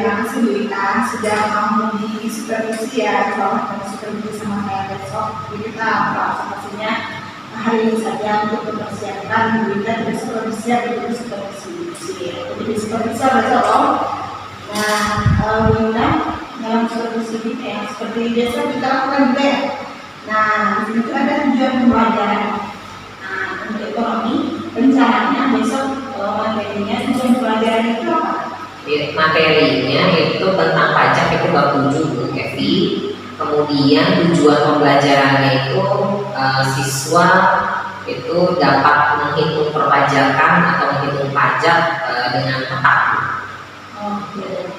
terima kasih Bu Ita sudah mau disupervisi ya, bahwa supervisi sama saya besok. Jadi kita observasinya hari ini saja untuk mempersiapkan Bu Ita tidak supervisi atau supervisi. Jadi supervisi besok. Nah, Bu Ita dalam supervisi ini ya seperti biasa kita lakukan juga ya. Nah, di sini ada tujuan pembelajaran. Nah, untuk ekonomi rencananya besok materinya tujuan pembelajaran itu apa? Materinya itu tentang pajak itu bab 7 Bu Kevi. Kemudian tujuan pembelajarannya itu siswa itu dapat menghitung perpajakan atau menghitung pajak dengan tepat. Oke.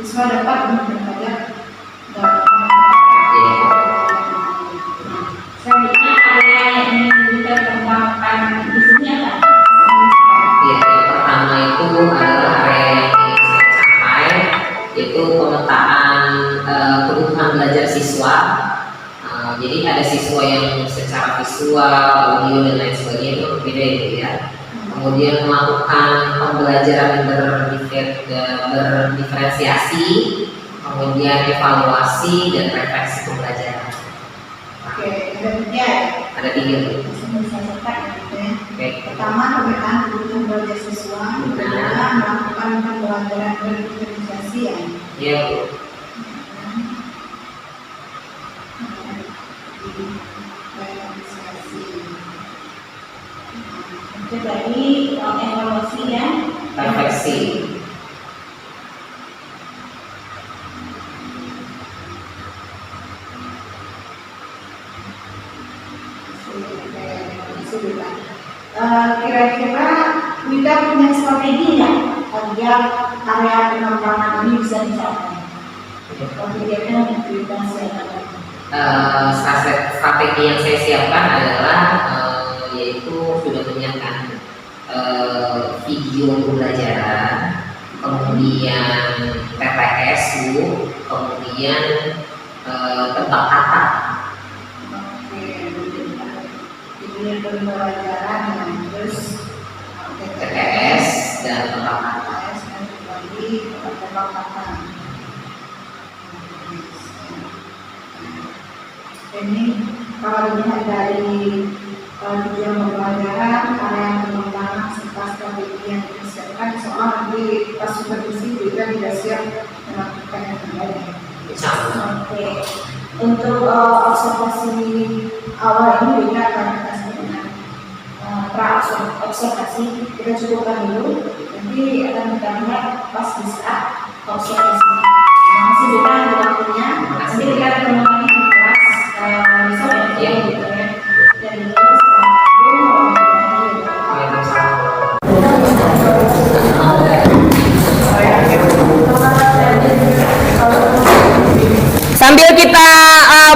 Siswa dapat menghitung pajak dalam selanjutnya area yang ingin kita kembangkan di sini apa? Ya, yang pertama itu adalah area yang ingin saya capai, yaitu pemetaan kebutuhan belajar siswa. Jadi ada siswa yang secara visual, audio dan lain sebagainya itu berbeda ya. Kemudian melakukan pembelajaran berdiferensiasi, kemudian evaluasi dan refleksi pembelajaran. Oke, ada tiga ya? Ada 3. Oke. Pertama, pemetaan kebutuhan belajar siswa. Kedua, melakukan pembelajaran berdiferensiasi ya. Iya Bu. Itu dari evaluasi dan Refleksi. Kira-kira kita punya strategi ya agar area pengembangan ini bisa dicapai. Strateginya Strategi yang saya siapkan adalah yaitu sudah menyiapkan video pembelajaran, kemudian PPS Bu, kemudian tebak kata. Ini pembelajaran terus TPS dan tebak kata. Ini kalau dilihat dari tujuan pembelajaran, area pengembangan serta strategi yang disiapkan, soal nanti pas supervisi juga tidak siap melakukan yang terbaik. Oke, untuk observasi awal ini juga akan kita sebutkan pra-observasi, kita cukupkan dulu, nanti akan kita lihat pas di saat observasi. Masih juga waktunya, nanti kita ketemu lagi di kelas besok ya, gitu ya. Dan sambil kita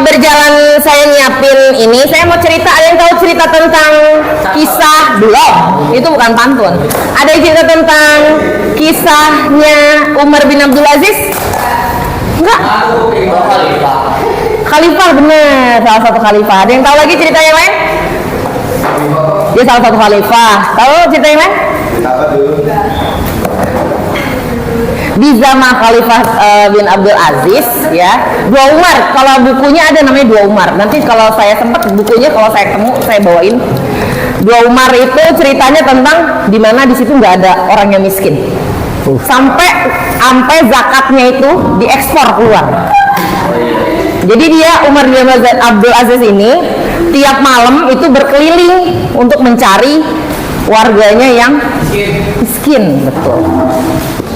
berjalan saya nyiapin ini, saya mau cerita. Ada yang tahu cerita tentang kisah? Belum, itu bukan pantun. Ada yang cerita tentang kisahnya Umar bin Abdul Aziz? Enggak? Khalifah, bener, salah satu khalifah. Ada yang tahu lagi cerita yang lain? Dia salah satu khalifah. Tahu cerita yang lain? Di zaman Khalifah bin Abdul Aziz ya, Dua Umar. Kalau bukunya ada namanya Dua Umar. Nanti kalau saya sempat bukunya, kalau saya ketemu saya bawain. Dua Umar itu ceritanya tentang dimana di situ nggak ada orang yang miskin. Sampai zakatnya itu diekspor keluar. Jadi dia Umar bin Abdul Aziz ini tiap malam itu berkeliling untuk mencari warganya yang miskin, betul.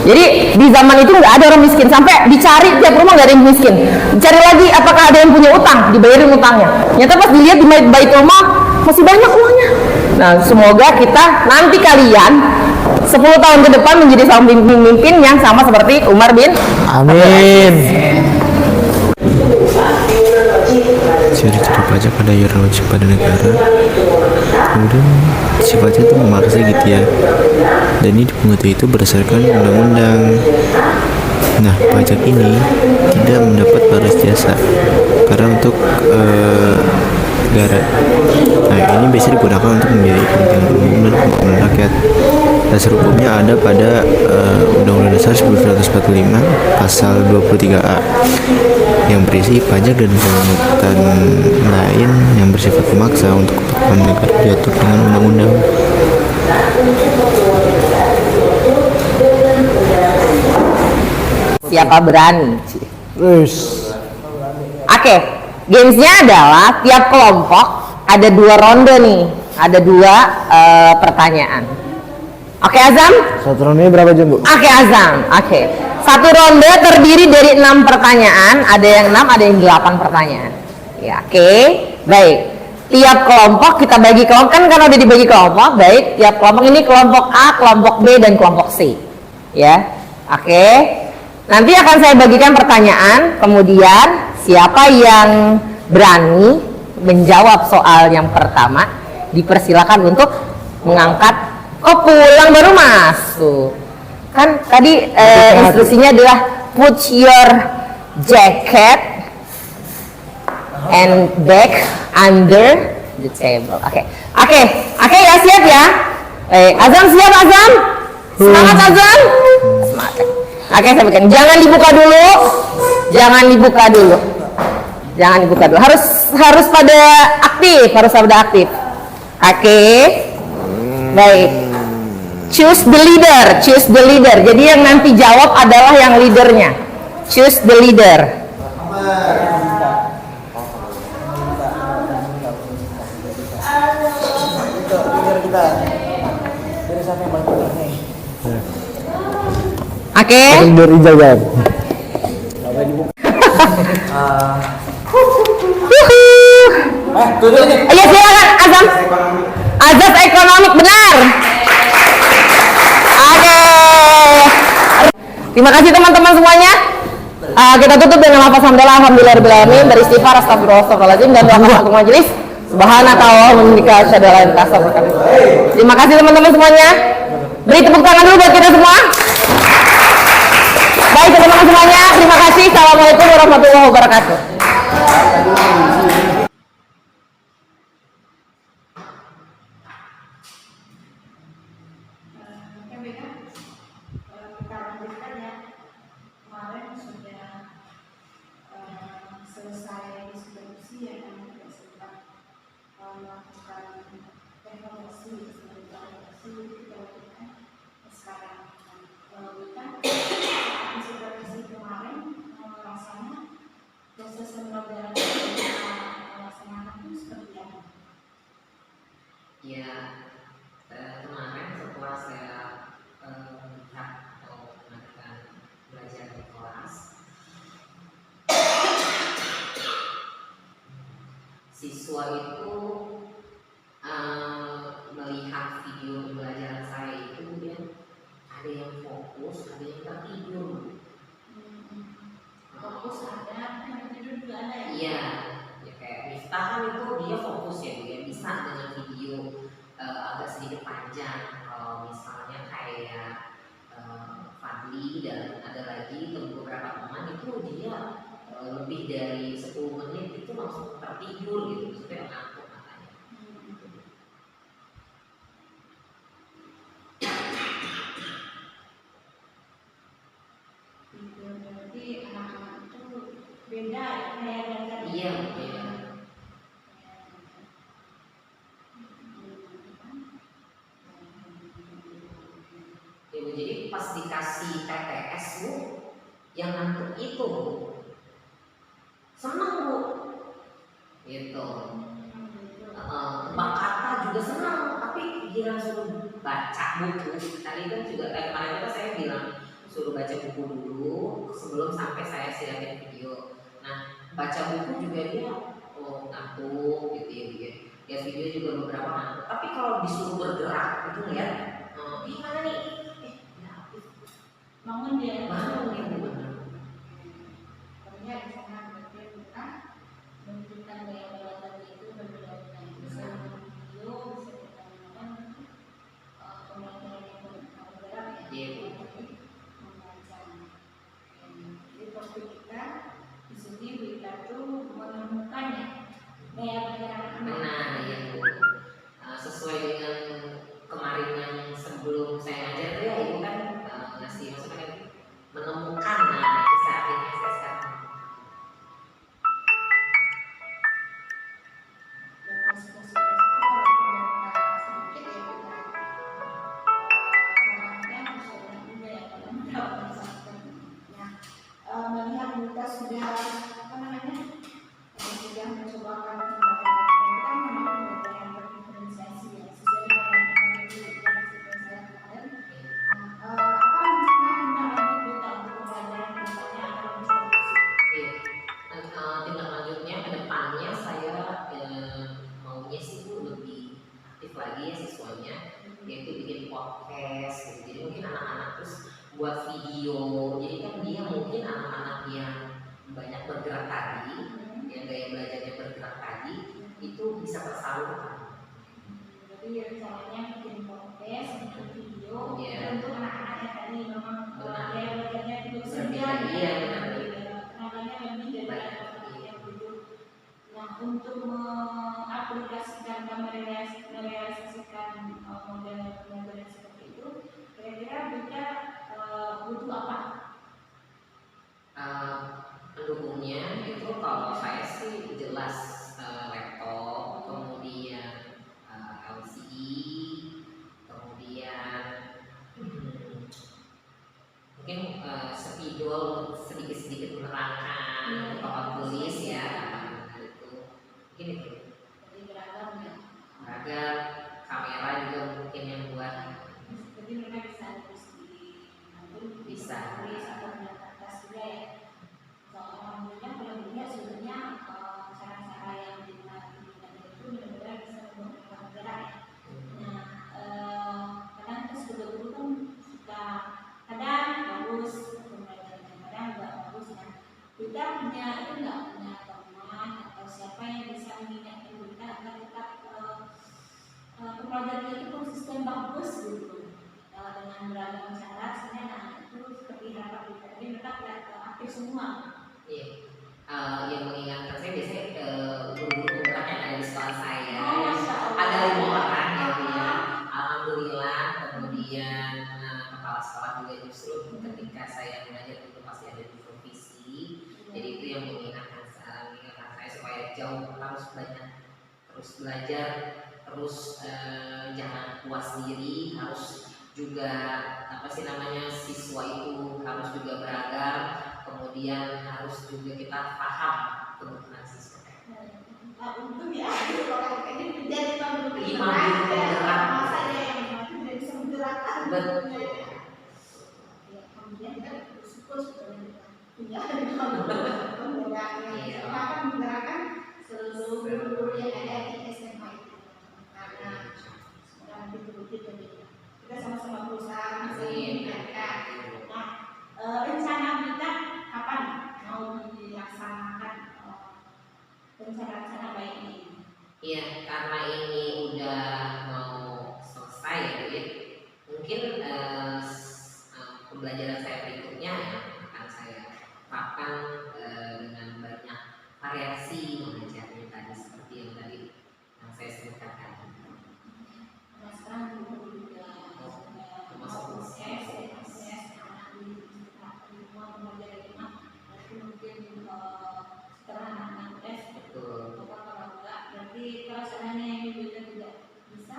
Jadi di zaman itu nggak ada orang miskin, sampai dicari tiap rumah nggak ada yang miskin. Dicari lagi apakah ada yang punya utang, dibayarin utangnya. Ternyata pas dilihat di Baitul Mal masih banyak uangnya. Nah, semoga kita nanti kalian 10 tahun ke depan menjadi seorang pemimpin yang sama seperti Umar bin. Amin. Ciri-ciri pajak pada yang wajib pada negara, kemudian sifatnya itu memaksa gitu ya, dan ini dipungut itu berdasarkan undang-undang. Nah, pajak ini tidak mendapat balas jasa karena untuk negara. Nah, ini biasanya digunakan untuk menjadi kepentingan umum dan kepentingan rakyat. Dasar hukumnya ada pada Undang-Undang Dasar 1945 pasal 23A yang berisi pajak dan pungutan lain yang bersifat memaksa untuk kepentingan negara diatur dengan undang-undang. Siapa berani? Oke, gamesnya adalah tiap kelompok ada 2 ronde nih, ada 2 pertanyaan. Oke Azam? Satu ronde berapa jam, Bu? Oke Azam, oke. Satu ronde terdiri dari 6 pertanyaan, ada yang 6, ada yang 8 pertanyaan. Ya, oke. Baik. Tiap kelompok kita bagi kelompok, kan udah dibagi kelompok, baik. Tiap kelompok ini kelompok A, kelompok B, dan kelompok C. Ya, oke. Nanti akan saya bagikan pertanyaan, kemudian siapa yang berani menjawab soal yang pertama, dipersilakan untuk mengangkat. Oh, pulang baru masuk. Kan tadi instruksinya adalah put your jacket and bag under the table. Oke ya, siap ya. Azam siap Azam? Semangat Azam? Semangat. Oke, saya bikin. Jangan dibuka dulu. Harus pada aktif. Oke. Baik. Choose the leader. Jadi yang nanti jawab adalah yang leadernya. Choose the leader. Oke. Ayo silakan Azam. Azas ekonomik benar. Oke. Terima kasih teman-teman semuanya. Kita tutup dengan lafaz hamdalah, alhamdulillahirabbil alamin, beristighfar, astagfirullahaladzim, dan doa satu majelis. Subhanallah wa bihamdika asyhadu an la ilaha illa anta astaghfiruka wa atubu ilaik. Terima kasih teman-teman semuanya. Beri tepuk tangan dulu buat kita semua. Baik teman-teman semuanya, terima kasih. Assalamualaikum warahmatullahi wabarakatuh. Kita lanjutkan ya. Kemarin sudah selesai diskusi ya, kami tidak sempat melakukan evaluasi kita lakukan sekarang. Bukan supervisi kemarin rasanya proses pembelajaran yang kita laksanakan itu seperti apa? Ya, kemarin setelah saya melihat atau melakukan belajar di kelas, siswa itu melihat video pembelajaran saya itu dia ada yang fokus, ada yang tertidur. Fokus ada, yang tidur juga ada ya? Iya, ya kayak Miftah kan itu dia fokus ya, dia bisa dengan video agak sedikit panjang. Kalau misalnya kayak Fadli dan ada lagi beberapa teman itu dia lebih dari 10 menit itu langsung tertidur gitu, maksudnya ngantuk katanya. Berarti anak-anak itu beda ya kayak belajar. Iya, beda. Ya, jadi pas dikasih TTS Bu, yang ngantuk itu Bu, senang Bu, gitu. Mbak Kata juga senang, tapi dia langsung baca buku. Tadi kan juga kemarin itu saya bilang suruh baca buku dulu sebelum sampai saya siapin video. Nah, baca buku juga dia ngantuk gitu ya dia. Lihat video juga beberapa ngantuk. Tapi kalau disuruh bergerak itu lihat, gimana nih? Bangun dia. Bangun dia benar. Pokoknya di sana berarti kita menunjukkan gaya belajar itu berbeda. Bisa video, bisa kita menggunakan pembelajaran yang bergerak ya. Iya. Membaca. Jadi fokus kita di sini kita tuh menemukan ya gaya belajar anak. Nah, iya Bu. Sesuai dengan kemarin yang sebelum saya buat video. Jadi kan dia mungkin anak-anak yang banyak bergerak tadi, yang gaya belajarnya bergerak tadi, itu bisa tersalurkan. Jadi rencananya bikin podcast, bikin video Iya. untuk anak-anaknya tadi memang Benar. gaya belajarnya tidak Berbeda, senja, iya, benar. tenaganya lebih daripada yang dulu. Nah, untuk mengaplikasikan dan merealisasikan model pembelajaran seperti itu, kira-kira kita butuh apa? Pendukungnya itu kalau saya sih jelas laptop, kemudian LCD, kemudian mungkin spidol sedikit-sedikit menerangkan papan tulis ya, itu mungkin itu. Jadi beragam ya. Agak kamera juga mungkin yang buat Jadi mereka bisa tulis di handphone, Bisa. tulis atau di kertas juga ya. Alhamdulillah kalau dilihat sebenarnya cara-cara yang digunakan itu benar-benar bisa membuat bergerak ya. Nah, kadang kita sebagai guru kan suka kadang bagus pembelajarannya, kadang nggak bagus. Nah, kita punya itu nggak punya teman atau siapa yang bisa mengingatkan kita agar tetap pembelajaran itu konsisten bagus gitu. Dengan beragam cara, sebenarnya itu seperti harapan kita. Jadi mereka aktif semua. Iya. Yang mengingatkan saya biasanya guru-guru berat yang ada di sekolah saya. Oh, Masya Allah. Ada 5 orang ya, Bu, ya. Alhamdulillah. Kemudian kepala sekolah juga justru ketika saya belajar itu pasti ada di provisi. Jadi itu yang mengingatkan saya supaya jauh harus banyak terus belajar, terus jangan puas diri, harus juga apa sih namanya siswa itu harus juga beragam, kemudian harus juga kita paham kebutuhan siswa. Untung ya, kalau kayaknya menjadi pemburu penggerak. Masa ya yang tidak bisa menggerakkan. Betul. Ya, kemudian kita bersyukur sebenarnya punya penggerak yang akan menggerakkan seluruh guru yang ada di SMA itu. Karena sekarang betul-betul kita sama-sama berusaha meningkatkan. Nah, rencana kita kapan mau dilaksanakan rencana-rencana baik ini? Iya, karena ini udah mau selesai ya, Bu, ya. Mungkin pembelajaran saya berikutnya ya, akan saya terapkan dengan banyak variasi mengajarnya tadi seperti yang tadi yang saya sebutkan tadi. Nah, sekarang guru juga Masuk proses anak di rumah belajar di rumah, tapi mungkin setelah anak-anak tes Betul. kalau enggak, berarti kalau seandainya ini juga tidak bisa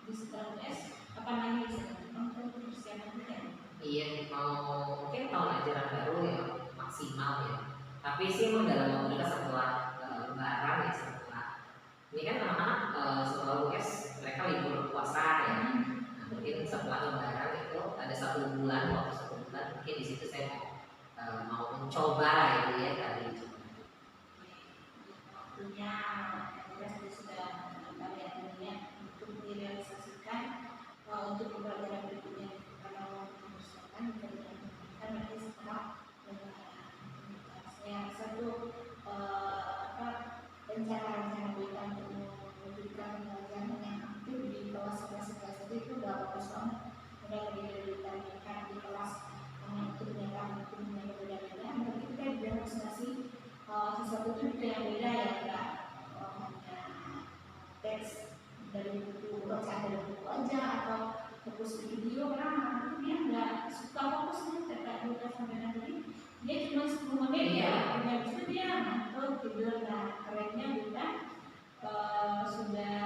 di setelah tes, kapan lagi bisa untuk persiapan kita? Iya, mau mungkin tahun ajaran baru ya maksimal ya. Tapi sih emang dalam waktu dekat setelah Lebaran ya, setelah ini kan anak-anak setelah US mereka libur puasa ya. Nah, mungkin setelah Lebaran itu ada 1 bulan, waktu 1 bulan mungkin di situ saya mau mencoba ya kali itu. Waktunya sudah variabelnya untuk direalisasikan untuk pembelajaran berikutnya. Kalau mengusahakan kita nanti setelah saya rasa itu rencana-rencana kita untuk memberikan pembelajaran yang aktif di kelas 11 itu udah bagus banget. Udah lebih dari ditandingkan di kelas yang itu ternyata bentuknya berbeda-beda. Berarti kita didemonstrasi sesuatu itu yang beda ya, enggak hanya teks dari buku bacaan dari buku aja atau fokus video. Karena dia nggak suka fokusnya terkait 12 sampai nanti dia cuma 10 menit ya, dan itu dia ngantuk tidur. Nah, kerennya kita sudah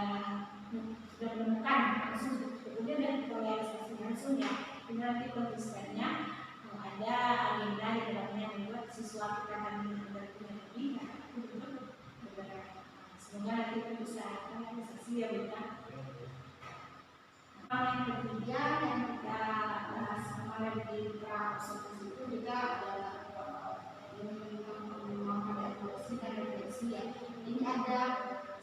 menemukan langsung kemudian dari realisasi langsung ya. Ini nanti konsistennya ada agenda di dalamnya membuat siswa kita akan benar-benar lebih semoga nanti kita bisa realisasi ya bukan. Yang ketiga yang kita bahas kemarin di pra-observasi itu juga adalah menggunakan evaluasi dan refleksi ya. Ini ada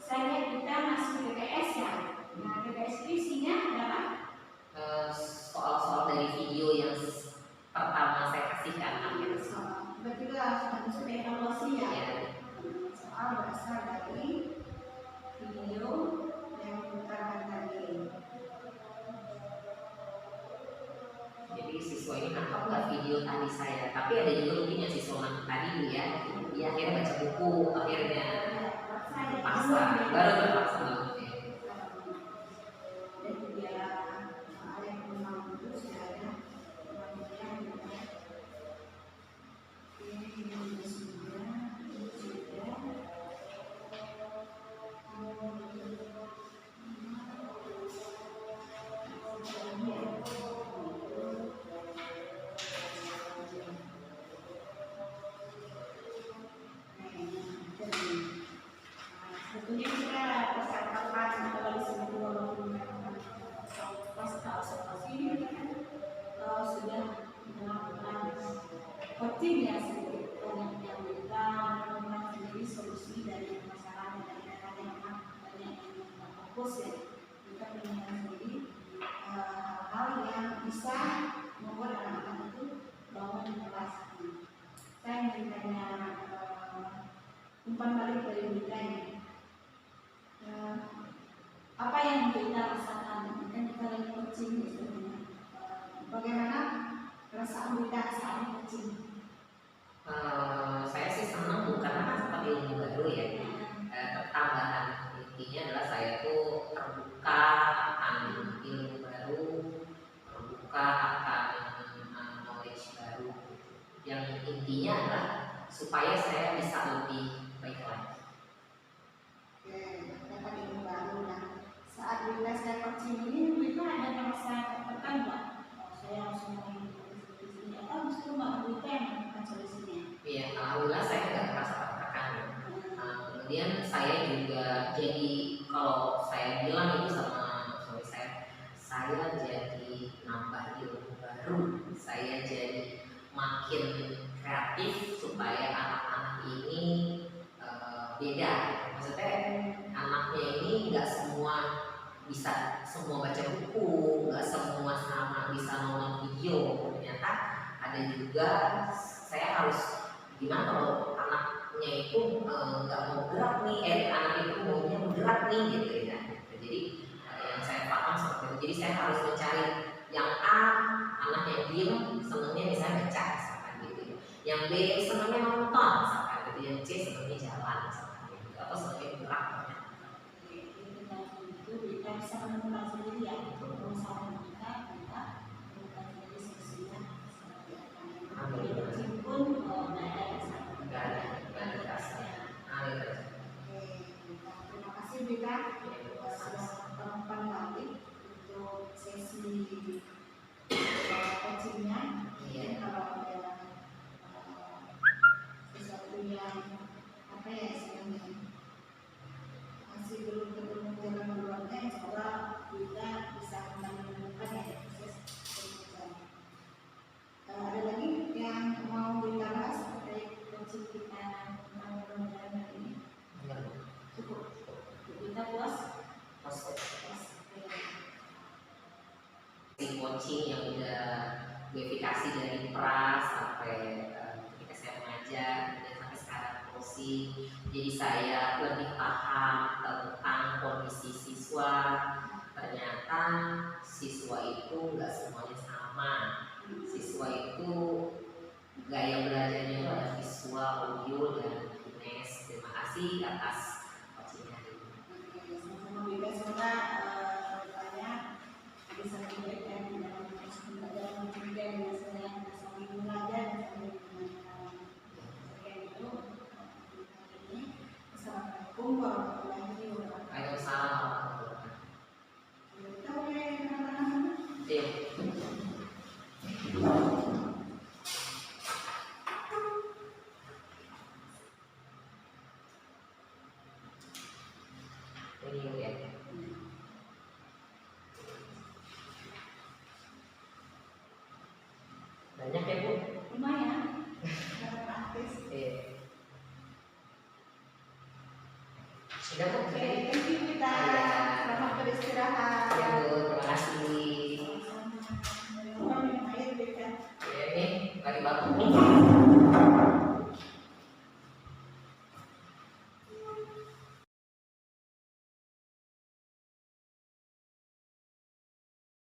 saya lihat kita masih TPS ya. Nah, TPS itu isinya adalah Soal-soal dari video yang menyaksikan hampir semua. Berarti juga harus evaluasi ya. Ya. Soal berasal dari video yang diputarkan tadi. Jadi siswa ini nangkap video tadi saya, tapi ada juga mungkin yang siswa nangkap tadi ya, dia akhirnya baca buku, akhirnya paksa, baru terpaksa banget ya. Dan dia soal yang memang itu sudah ada kemudian ini sudah sebetulnya kita persiapkan kalau di sini walaupun pas observasi ini kan sudah melakukan coaching ya sedikit banyak yang kita menemukan sendiri solusi dari masalah dan dari yang memang banyak yang fokus ya kita menemukan sendiri hal-hal yang bisa membuat anak-anak itu bangun di kelas. Saya ingin tanya umpan balik dari Wita ini. Apa yang kita rasakan kan kita lagi coaching sebenarnya. Bagaimana perasaan Wita saat coaching? Saya sih senang karena kan seperti ilmu baru ya. Tambahan intinya adalah saya tuh terbuka akan ilmu baru, terbuka akan knowledge baru. Yang intinya adalah supaya saya bisa lebih baik lagi. Oke, dapat ilmu baru. Nah, saat Wita saya coaching ini, Wita ada merasa tertekan nggak? Saya harus ngomongin di sini atau justru Mbak Wita yang menemukan solusinya? Iya, alhamdulillah saya nggak merasa tertekan. Kemudian saya juga jadi kalau saya bilang itu sama suami saya jadi nambah ilmu baru, saya jadi makin kreatif supaya anak-anak ini beda. Maksudnya anaknya ini nggak semua bisa semua baca buku, nggak semua sama bisa nonton video. Ternyata ada juga saya harus gimana kalau anaknya itu nggak mau gerak nih, anak itu maunya gerak nih gitu ya. Jadi yang saya paham seperti itu. Jadi saya harus mencari yang A, anak yang diem senangnya misalnya baca misalkan gitu. Yang B senangnya nonton misalkan gitu. Yang C senangnya jalan misalkan gitu. Atau senangnya gerak. Itu kita bisa menemukan sendiri ya. Berusaha kita menemukan sendiri solusinya seperti apa. Coaching pun Nggak ada rasa. Terima kasih Wita sudah menemukan balik untuk sesi coachingnya. Kalau ada sesuatu yang apa ya istilahnya masih belum ketemu jalan keluarnya, semoga kita bisa menemukan ya proses penelitian. Ada lagi yang mau kita bahas terkait coaching kita tentang pembelajaran hari ini? Cukup. Kita puas? Puas. Oke. Coaching yang udah verifikasi dari pra sampai ketika saya mengajar dan sampai sekarang coaching, jadi saya lebih paham tentang kondisi siswa. Ternyata siswa itu nggak semuanya sama. Siswa itu gaya belajarnya itu ada visual, audio, dan kines. Terima kasih atas coaching hari ini. Sama-sama Wita, semoga banyak bisa lebih baik dan dalam proses pembelajaran juga dengan saya sambil belajar dan sambil mengajar. Sekian itu ini. Assalamualaikum warahmatullahi wabarakatuh. Waalaikumsalam warahmatullahi wabarakatuh. Kita boleh kemana-mana? Iya. Ini ya. Banyak ya Bu? Lumayan. Sangat praktis. Iya. Sudah Bu? Oke, thank you Wita. Selamat beristirahat. Ya Bu, terima kasih. Sama-sama. Minum air Wita. Ya ini lagi baru.